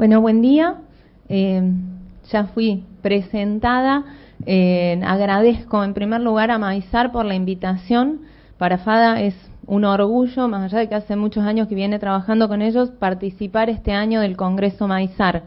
Bueno, buen día. Ya fui presentada. Agradezco en primer lugar a Maizar por la invitación. Para FADA es un orgullo, más allá de que hace muchos años que viene trabajando con ellos, participar este año del Congreso Maizar.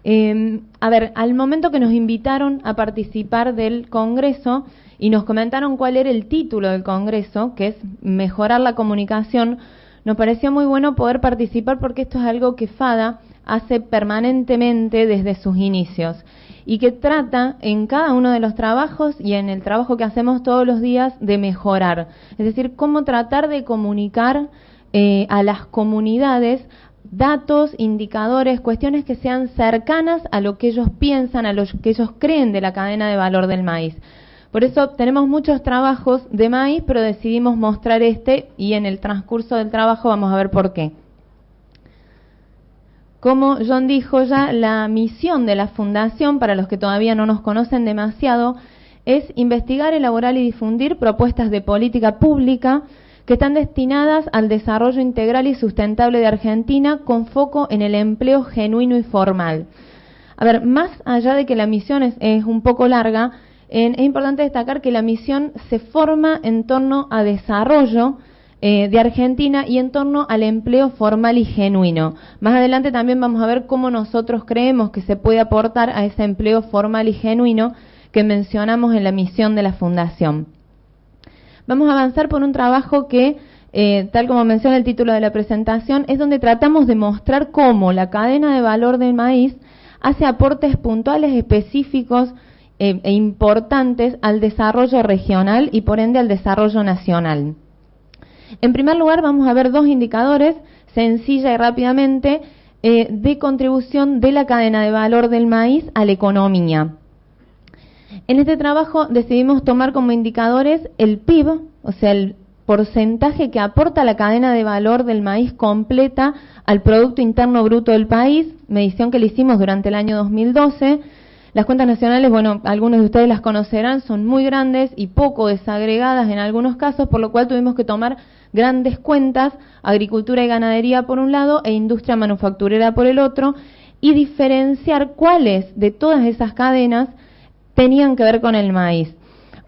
Al momento que nos invitaron a participar del Congreso y nos comentaron cuál era el título del Congreso, que es Mejorar la Comunicación, nos pareció muy bueno poder participar porque esto es algo que FADA hace permanentemente desde sus inicios y que trata en cada uno de los trabajos y en el trabajo que hacemos todos los días de mejorar. Es decir, cómo tratar de comunicar a las comunidades datos, indicadores, cuestiones que sean cercanas a lo que ellos piensan, a lo que ellos creen de la cadena de valor del maíz. Por eso tenemos muchos trabajos de maíz, pero decidimos mostrar este y en el transcurso del trabajo vamos a ver por qué. Como John dijo ya, la misión de la Fundación, para los que todavía no nos conocen demasiado, es investigar, elaborar y difundir propuestas de política pública que están destinadas al desarrollo integral y sustentable de Argentina con foco en el empleo genuino y formal. Más allá de que la misión es un poco larga, es importante destacar que la misión se forma en torno a desarrollo de Argentina y en torno al empleo formal y genuino. Más adelante también vamos a ver cómo nosotros creemos que se puede aportar a ese empleo formal y genuino que mencionamos en la misión de la Fundación. Vamos a avanzar por un trabajo que, tal como menciona el título de la presentación, es donde tratamos de mostrar cómo la cadena de valor del maíz hace aportes puntuales, específicos e importantes al desarrollo regional y por ende al desarrollo nacional. En primer lugar, vamos a ver dos indicadores, sencilla y rápidamente, de contribución de la cadena de valor del maíz a la economía. En este trabajo decidimos tomar como indicadores el PIB, o sea, el porcentaje que aporta la cadena de valor del maíz completa al Producto Interno Bruto del país, medición que le hicimos durante el año 2012. Las cuentas nacionales, bueno, algunos de ustedes las conocerán, son muy grandes y poco desagregadas en algunos casos, por lo cual tuvimos que tomar grandes cuentas, agricultura y ganadería por un lado e industria manufacturera por el otro, y diferenciar cuáles de todas esas cadenas tenían que ver con el maíz.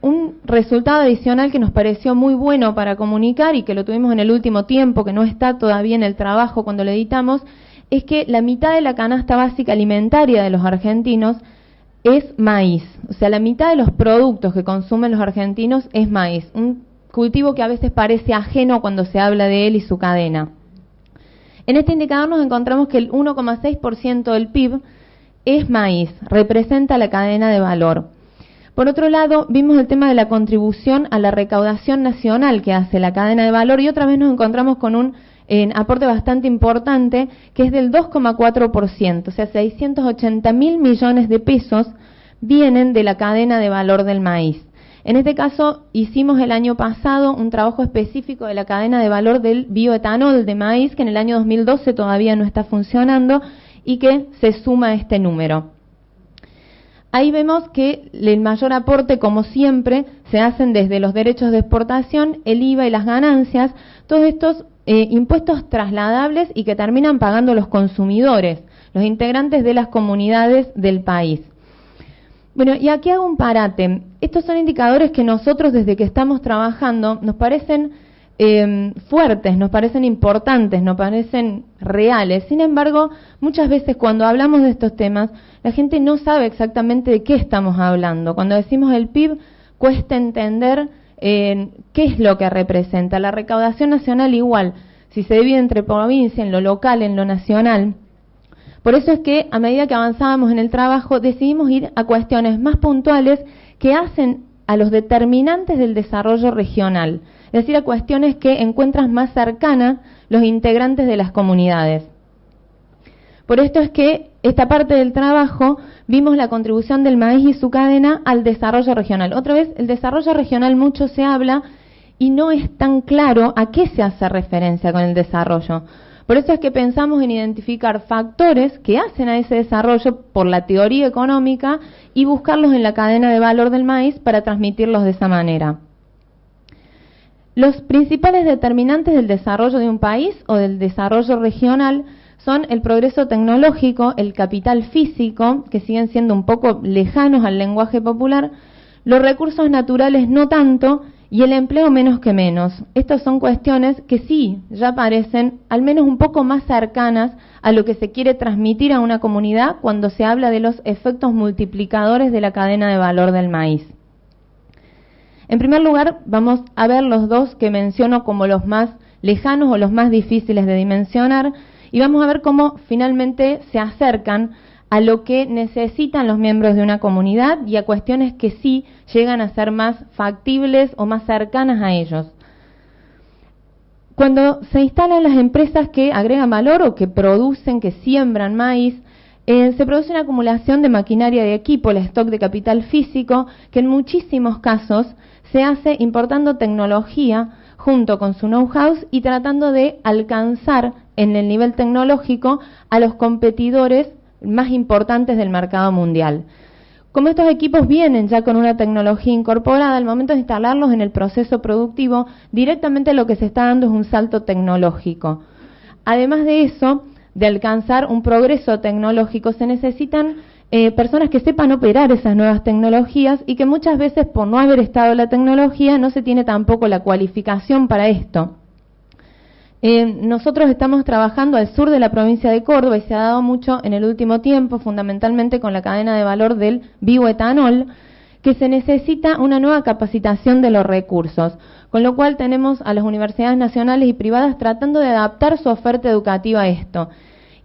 Un resultado adicional que nos pareció muy bueno para comunicar y que lo tuvimos en el último tiempo, que no está todavía en el trabajo cuando lo editamos, es que la mitad de la canasta básica alimentaria de los argentinos es maíz. O sea, la mitad de los productos que consumen los argentinos es maíz. Un cultivo que a veces parece ajeno cuando se habla de él y su cadena. En este indicador nos encontramos que el 1,6% del PIB es maíz, representa la cadena de valor. Por otro lado, vimos el tema de la contribución a la recaudación nacional que hace la cadena de valor y otra vez nos encontramos con un aporte bastante importante que es del 2,4%, o sea, 680.000 millones de pesos vienen de la cadena de valor del maíz. En este caso, hicimos el año pasado un trabajo específico de la cadena de valor del bioetanol de maíz, que en el año 2012 todavía no está funcionando y que se suma a este número. Ahí vemos que el mayor aporte, como siempre, se hacen desde los derechos de exportación, el IVA y las ganancias, todos estos impuestos trasladables y que terminan pagando los consumidores, los integrantes de las comunidades del país. Bueno, y aquí hago un parate. Estos son indicadores que nosotros desde que estamos trabajando nos parecen fuertes, nos parecen importantes, nos parecen reales. Sin embargo, muchas veces cuando hablamos de estos temas, la gente no sabe exactamente de qué estamos hablando. Cuando decimos el PIB, cuesta entender qué es lo que representa. La recaudación nacional igual, si se divide entre provincia, en lo local, en lo nacional. Por eso es que a medida que avanzábamos en el trabajo, decidimos ir a cuestiones más puntuales que hacen a los determinantes del desarrollo regional. Es decir, a cuestiones que encuentran más cercanas los integrantes de las comunidades. Por esto es que esta parte del trabajo vimos la contribución del maíz y su cadena al desarrollo regional. Otra vez, el desarrollo regional mucho se habla y no es tan claro a qué se hace referencia con el desarrollo. Por eso es que pensamos en identificar factores que hacen a ese desarrollo por la teoría económica y buscarlos en la cadena de valor del maíz para transmitirlos de esa manera. Los principales determinantes del desarrollo de un país o del desarrollo regional son el progreso tecnológico, el capital físico, que siguen siendo un poco lejanos al lenguaje popular, los recursos naturales no tanto, y el empleo menos que menos. Estas son cuestiones que sí, ya parecen al menos un poco más cercanas a lo que se quiere transmitir a una comunidad cuando se habla de los efectos multiplicadores de la cadena de valor del maíz. En primer lugar, vamos a ver los dos que menciono como los más lejanos o los más difíciles de dimensionar, y vamos a ver cómo finalmente se acercan a lo que necesitan los miembros de una comunidad y a cuestiones que sí llegan a ser más factibles o más cercanas a ellos. Cuando se instalan las empresas que agregan valor o que producen, que siembran maíz, se produce una acumulación de maquinaria y equipo, el stock de capital físico, que en muchísimos casos se hace importando tecnología junto con su know-how y tratando de alcanzar en el nivel tecnológico a los competidores más importantes del mercado mundial. Como estos equipos vienen ya con una tecnología incorporada, al momento de instalarlos en el proceso productivo, directamente lo que se está dando es un salto tecnológico. Además de eso, de alcanzar un progreso tecnológico, se necesitan personas que sepan operar esas nuevas tecnologías y que muchas veces, por no haber estado en la tecnología, no se tiene tampoco la cualificación para esto. Nosotros estamos trabajando al sur de la provincia de Córdoba y se ha dado mucho en el último tiempo, fundamentalmente con la cadena de valor del bioetanol, que se necesita una nueva capacitación de los recursos, con lo cual tenemos a las universidades nacionales y privadas tratando de adaptar su oferta educativa a esto.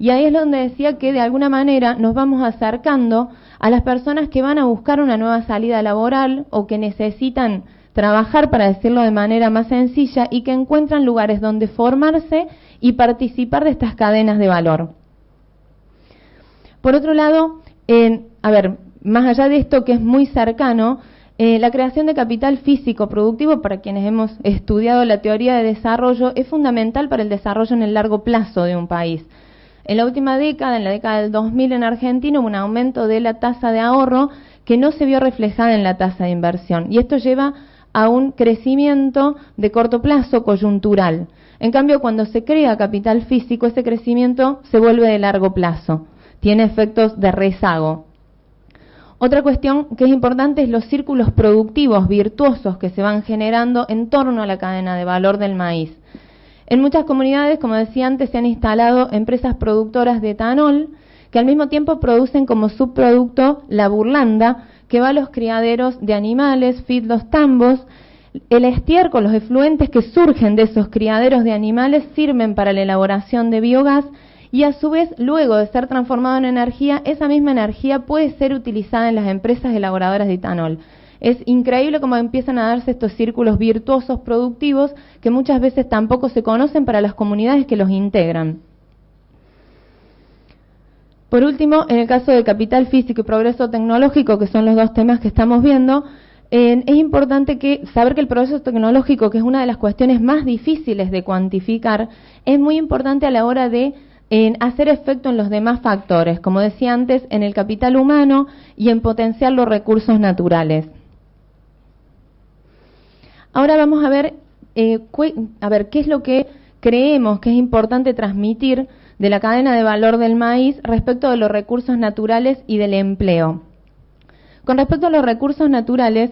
Y ahí es donde decía que de alguna manera nos vamos acercando a las personas que van a buscar una nueva salida laboral o que necesitan trabajar, para decirlo de manera más sencilla, y que encuentran lugares donde formarse y participar de estas cadenas de valor. Por otro lado, más allá de esto que es muy cercano, la creación de capital físico productivo, para quienes hemos estudiado la teoría de desarrollo, es fundamental para el desarrollo en el largo plazo de un país. En la última década, en la década del 2000 en Argentina, hubo un aumento de la tasa de ahorro que no se vio reflejada en la tasa de inversión, y esto lleva a un crecimiento de corto plazo coyuntural. En cambio, cuando se crea capital físico, ese crecimiento se vuelve de largo plazo, tiene efectos de rezago. Otra cuestión que es importante es los círculos productivos virtuosos que se van generando en torno a la cadena de valor del maíz. En muchas comunidades, como decía antes, se han instalado empresas productoras de etanol que al mismo tiempo producen como subproducto la burlanda, que va a los criaderos de animales, los tambos. El estiércol, los efluentes que surgen de esos criaderos de animales sirven para la elaboración de biogás y a su vez, luego de ser transformado en energía, esa misma energía puede ser utilizada en las empresas elaboradoras de etanol. Es increíble cómo empiezan a darse estos círculos virtuosos productivos que muchas veces tampoco se conocen para las comunidades que los integran. Por último, en el caso de capital físico y progreso tecnológico, que son los dos temas que estamos viendo, es importante saber que el progreso tecnológico, que es una de las cuestiones más difíciles de cuantificar, es muy importante a la hora de hacer efecto en los demás factores, como decía antes, en el capital humano y en potenciar los recursos naturales. Ahora vamos a ver qué es lo que creemos que es importante transmitir de la cadena de valor del maíz respecto de los recursos naturales y del empleo. Con respecto a los recursos naturales,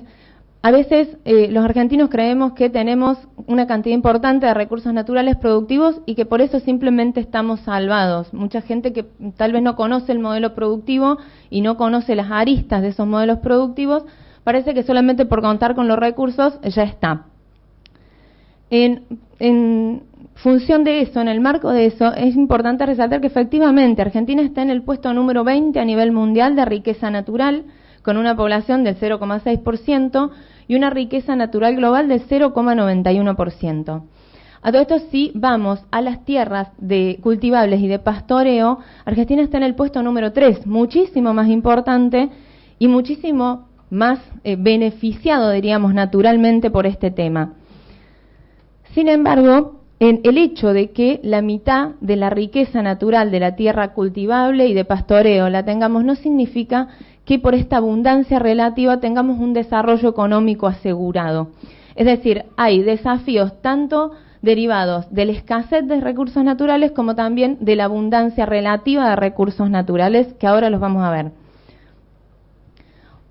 a veces los argentinos creemos que tenemos una cantidad importante de recursos naturales productivos y que por eso simplemente estamos salvados. Mucha gente que tal vez no conoce el modelo productivo y no conoce las aristas de esos modelos productivos, parece que solamente por contar con los recursos ya está. En función de eso, en el marco de eso, es importante resaltar que efectivamente Argentina está en el puesto número 20 a nivel mundial de riqueza natural, con una población del 0,6% y una riqueza natural global del 0,91%. A todo esto, si vamos a las tierras de cultivables y de pastoreo, Argentina está en el puesto número 3, muchísimo más importante y muchísimo más beneficiado, diríamos, naturalmente por este tema. Sin embargo, el hecho de que la mitad de la riqueza natural de la tierra cultivable y de pastoreo la tengamos no significa que por esta abundancia relativa tengamos un desarrollo económico asegurado. Es decir, hay desafíos tanto derivados de la escasez de recursos naturales como también de la abundancia relativa de recursos naturales, que ahora los vamos a ver.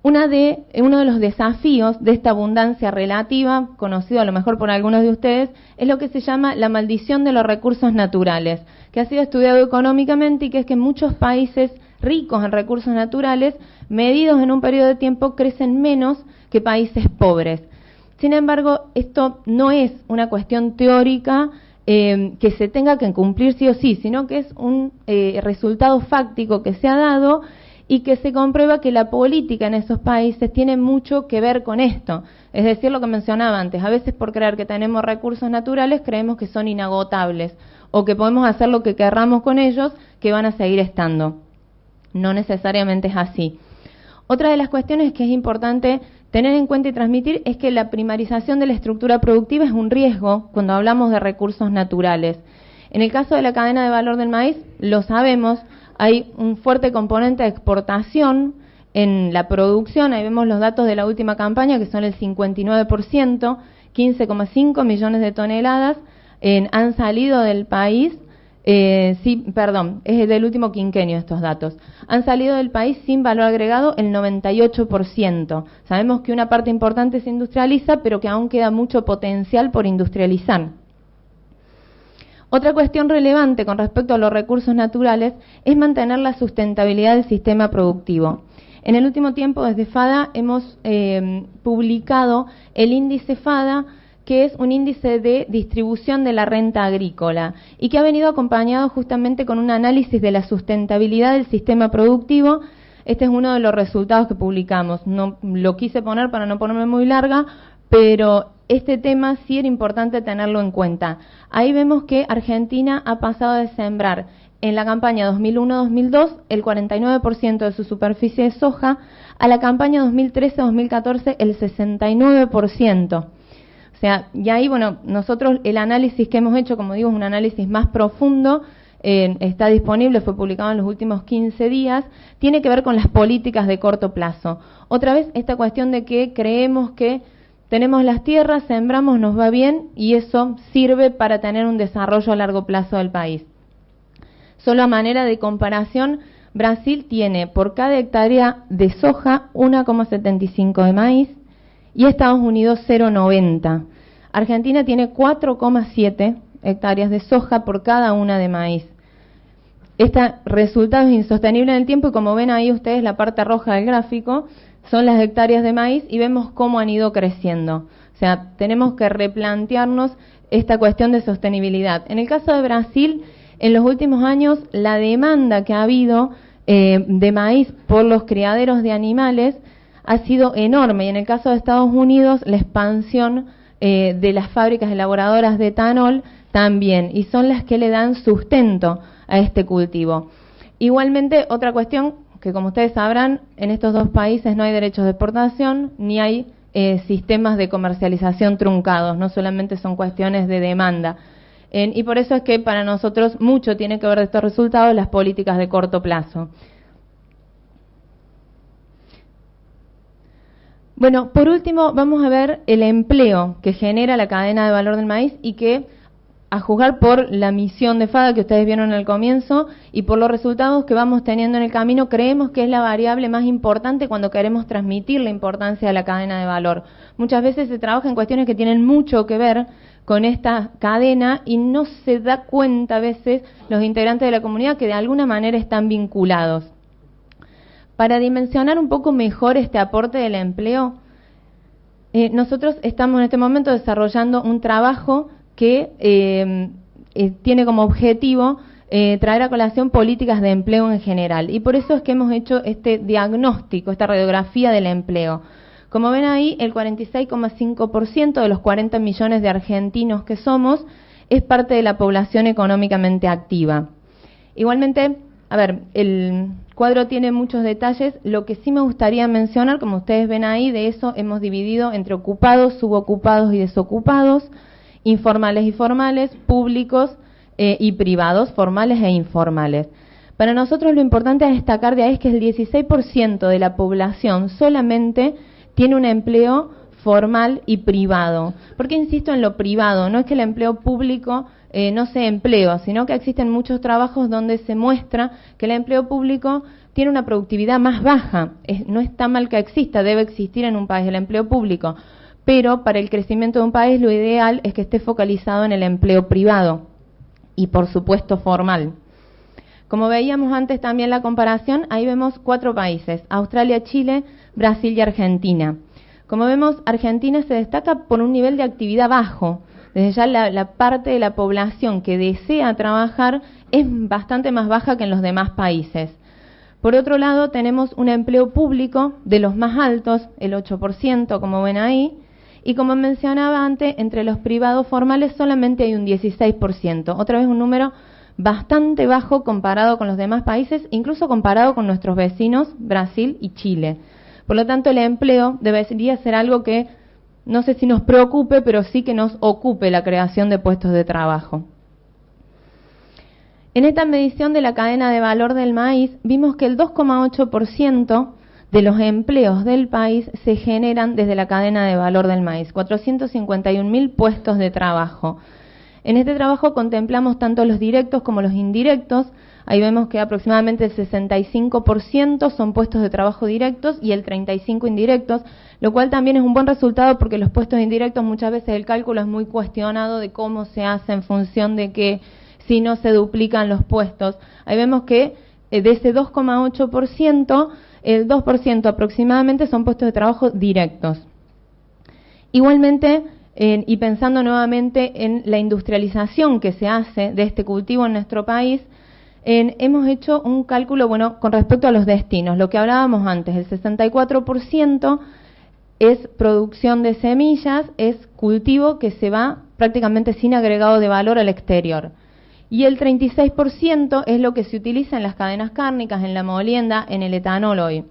Uno de los desafíos de esta abundancia relativa, conocido a lo mejor por algunos de ustedes, es lo que se llama la maldición de los recursos naturales, que ha sido estudiado económicamente y que es que muchos países ricos en recursos naturales, medidos en un periodo de tiempo, crecen menos que países pobres. Sin embargo, esto no es una cuestión teórica que se tenga que cumplir sí o sí, sino que es un resultado fáctico que se ha dado y que se comprueba que la política en esos países tiene mucho que ver con esto. Es decir, lo que mencionaba antes, a veces por creer que tenemos recursos naturales creemos que son inagotables o que podemos hacer lo que querramos con ellos, que van a seguir estando. No necesariamente es así. Otra de las cuestiones que es importante tener en cuenta y transmitir es que la primarización de la estructura productiva es un riesgo cuando hablamos de recursos naturales. En el caso de la cadena de valor del maíz, lo sabemos, hay un fuerte componente de exportación en la producción. Ahí vemos los datos de la última campaña, que son el 59%, 15,5 millones de toneladas han salido del país. Es del último quinquenio estos datos. Han salido del país sin valor agregado el 98%. Sabemos que una parte importante se industrializa, pero que aún queda mucho potencial por industrializar. Otra cuestión relevante con respecto a los recursos naturales es mantener la sustentabilidad del sistema productivo. En el último tiempo, desde FADA, hemos publicado el índice FADA, que es un índice de distribución de la renta agrícola y que ha venido acompañado justamente con un análisis de la sustentabilidad del sistema productivo. Este es uno de los resultados que publicamos. No lo quise poner para no ponerme muy larga, pero este tema sí era importante tenerlo en cuenta. Ahí vemos que Argentina ha pasado de sembrar en la campaña 2001-2002 el 49% de su superficie de soja, a la campaña 2013-2014 el 69%. O sea, y ahí, bueno, nosotros el análisis que hemos hecho, como digo, es un análisis más profundo, está disponible, fue publicado en los últimos 15 días, tiene que ver con las políticas de corto plazo. Otra vez, esta cuestión de que creemos que tenemos las tierras, sembramos, nos va bien y eso sirve para tener un desarrollo a largo plazo del país. Solo a manera de comparación, Brasil tiene por cada hectárea de soja 1,75 de maíz y Estados Unidos 0,90. Argentina tiene 4,7 hectáreas de soja por cada una de maíz. Este resultado es insostenible en el tiempo y como ven ahí ustedes la parte roja del gráfico son las hectáreas de maíz y vemos cómo han ido creciendo. O sea, tenemos que replantearnos esta cuestión de sostenibilidad. En el caso de Brasil, en los últimos años la demanda que ha habido de maíz por los criaderos de animales ha sido enorme y en el caso de Estados Unidos la expansión de las fábricas elaboradoras de etanol también, y son las que le dan sustento a este cultivo. Igualmente, otra cuestión que como ustedes sabrán, en estos dos países no hay derechos de exportación ni hay sistemas de comercialización truncados, no solamente son cuestiones de demanda. Y por eso es que para nosotros mucho tiene que ver de estos resultados las políticas de corto plazo. Bueno, por último vamos a ver el empleo que genera la cadena de valor del maíz y que, a juzgar por la misión de FADA que ustedes vieron en el comienzo y por los resultados que vamos teniendo en el camino, creemos que es la variable más importante cuando queremos transmitir la importancia de la cadena de valor. Muchas veces se trabaja en cuestiones que tienen mucho que ver con esta cadena y no se da cuenta a veces los integrantes de la comunidad que de alguna manera están vinculados. Para dimensionar un poco mejor este aporte del empleo, nosotros estamos en este momento desarrollando un trabajo que tiene como objetivo traer a colación políticas de empleo en general. Y por eso es que hemos hecho este diagnóstico, esta radiografía del empleo. Como ven ahí, el 46,5% de los 40 millones de argentinos que somos es parte de la población económicamente activa. Igualmente, a ver, el cuadro tiene muchos detalles. Lo que sí me gustaría mencionar, como ustedes ven ahí, de eso hemos dividido entre ocupados, subocupados y desocupados, informales y formales, públicos y privados, formales e informales. Para nosotros lo importante a destacar de ahí es que el 16% de la población solamente tiene un empleo formal y privado. ¿Por qué insisto en lo privado? No es que el empleo público no sea empleo, sino que existen muchos trabajos donde se muestra que el empleo público tiene una productividad más baja. No está mal que exista, debe existir en un país el empleo público, pero para el crecimiento de un país lo ideal es que esté focalizado en el empleo privado y por supuesto formal. Como veíamos antes también la comparación, ahí vemos 4 países: Australia, Chile, Brasil y Argentina. Como vemos, Argentina se destaca por un nivel de actividad bajo. Desde ya la parte de la población que desea trabajar es bastante más baja que en los demás países. Por otro lado, tenemos un empleo público de los más altos, el 8%, como ven ahí, y como mencionaba antes, entre los privados formales solamente hay un 16%, otra vez un número bastante bajo comparado con los demás países, incluso comparado con nuestros vecinos Brasil y Chile. Por lo tanto, el empleo debería ser algo que no sé si nos preocupe, pero sí que nos ocupe la creación de puestos de trabajo. En esta medición de la cadena de valor del maíz, vimos que el 2,8% de los empleos del país se generan desde la cadena de valor del maíz, 451.000 puestos de trabajo. En este trabajo contemplamos tanto los directos como los indirectos. Ahí vemos que aproximadamente el 65% son puestos de trabajo directos y el 35% indirectos, lo cual también es un buen resultado porque los puestos indirectos muchas veces el cálculo es muy cuestionado de cómo se hace en función de que si no se duplican los puestos. Ahí vemos que de ese 2,8%, el 2% aproximadamente son puestos de trabajo directos. Igualmente, y pensando nuevamente en la industrialización que se hace de este cultivo en nuestro país, hemos hecho un cálculo, bueno, con respecto a los destinos, lo que hablábamos antes, el 64% es producción de semillas, es cultivo que se va prácticamente sin agregado de valor al exterior. Y el 36% es lo que se utiliza en las cadenas cárnicas, en la molienda, en el etanol hoy.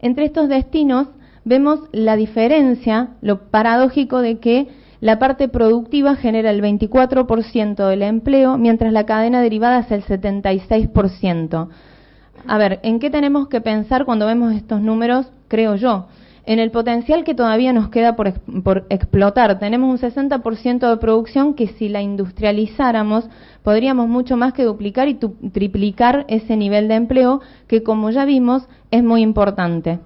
Entre estos destinos vemos la diferencia, lo paradójico de que la parte productiva genera el 24% del empleo, mientras la cadena derivada es el 76%. A ver, ¿en qué tenemos que pensar cuando vemos estos números? Creo yo, en el potencial que todavía nos queda por explotar. Tenemos un 60% de producción que si la industrializáramos podríamos mucho más que duplicar y triplicar ese nivel de empleo que, como ya vimos, es muy importante.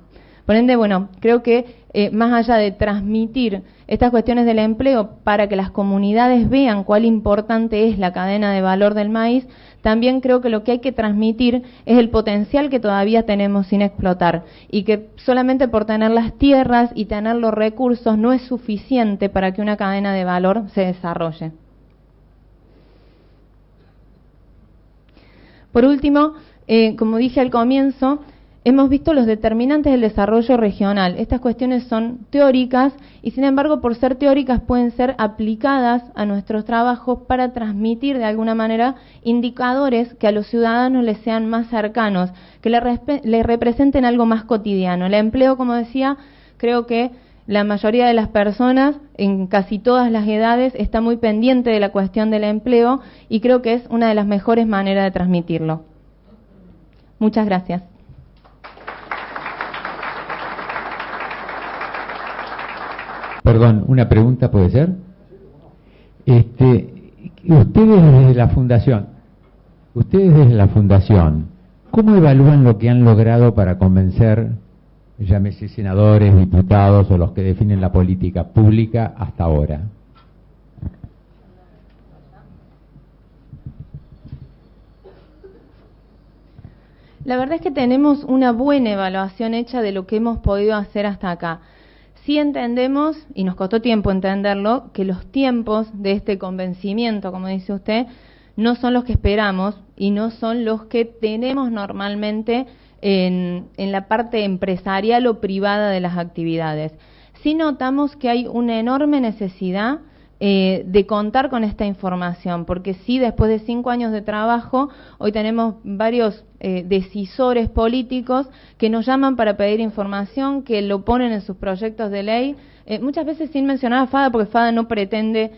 Por ende, bueno, creo que más allá de transmitir estas cuestiones del empleo para que las comunidades vean cuál importante es la cadena de valor del maíz, también creo que lo que hay que transmitir es el potencial que todavía tenemos sin explotar y que solamente por tener las tierras y tener los recursos no es suficiente para que una cadena de valor se desarrolle. Por último, como dije al comienzo, hemos visto los determinantes del desarrollo regional. Estas cuestiones son teóricas y, sin embargo, por ser teóricas pueden ser aplicadas a nuestros trabajos para transmitir de alguna manera indicadores que a los ciudadanos les sean más cercanos, que les representen algo más cotidiano. El empleo, como decía, creo que la mayoría de las personas, en casi todas las edades, está muy pendiente de la cuestión del empleo y creo que es una de las mejores maneras de transmitirlo. Muchas gracias. Perdón, una pregunta puede ser. Ustedes desde la fundación, ¿cómo evalúan lo que han logrado para convencer, llámese senadores, diputados o los que definen la política pública hasta ahora? La verdad es que tenemos una buena evaluación hecha de lo que hemos podido hacer hasta acá. Sí entendemos, y nos costó tiempo entenderlo, que los tiempos de este convencimiento, como dice usted, no son los que esperamos y no son los que tenemos normalmente en la parte empresarial o privada de las actividades. Sí notamos que hay una enorme necesidad de contar con esta información, porque sí, después de 5 años de trabajo, hoy tenemos varios decisores políticos que nos llaman para pedir información, que lo ponen en sus proyectos de ley, muchas veces sin mencionar a FADA, porque FADA no pretende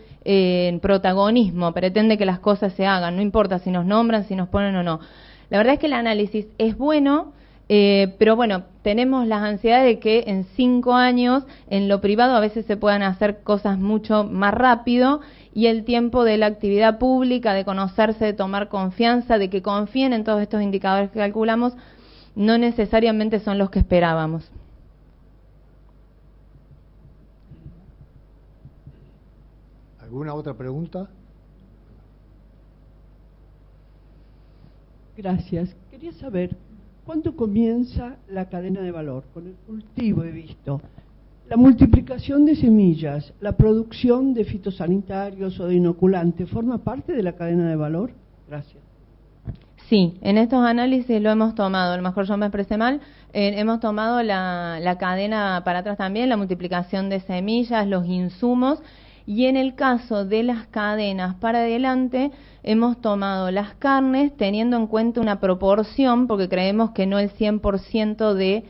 protagonismo, pretende que las cosas se hagan, no importa si nos nombran, si nos ponen o no. La verdad es que el análisis es bueno, Pero bueno, tenemos las ansiedades de que en 5 años en lo privado a veces se puedan hacer cosas mucho más rápido, y el tiempo de la actividad pública, de conocerse, de tomar confianza, de que confíen en todos estos indicadores que calculamos, no necesariamente son los que esperábamos. ¿Alguna otra pregunta? Gracias. Quería saber, ¿cuándo comienza la cadena de valor? Con el cultivo he visto. La multiplicación de semillas, la producción de fitosanitarios o de inoculantes, ¿forma parte de la cadena de valor? Gracias. Sí, en estos análisis lo hemos tomado, a lo mejor yo me expresé mal, hemos tomado la cadena para atrás también, la multiplicación de semillas, los insumos, y en el caso de las cadenas para adelante hemos tomado las carnes teniendo en cuenta una proporción, porque creemos que no el 100% de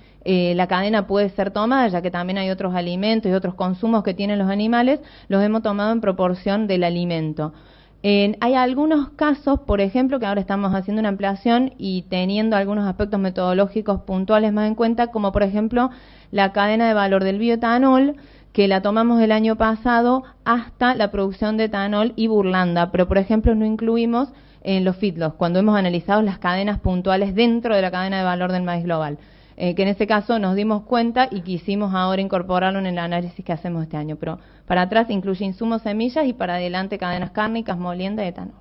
la cadena puede ser tomada, ya que también hay otros alimentos y otros consumos que tienen los animales, los hemos tomado en proporción del alimento. Hay algunos casos, por ejemplo, que ahora estamos haciendo una ampliación y teniendo algunos aspectos metodológicos puntuales más en cuenta, como por ejemplo la cadena de valor del bioetanol, que la tomamos el año pasado hasta la producción de etanol y burlanda, pero por ejemplo no incluimos en los feedlots, cuando hemos analizado las cadenas puntuales dentro de la cadena de valor del maíz global, que en ese caso nos dimos cuenta y quisimos ahora incorporarlo en el análisis que hacemos este año, pero para atrás incluye insumos, semillas, y para adelante cadenas cárnicas, molienda y etanol.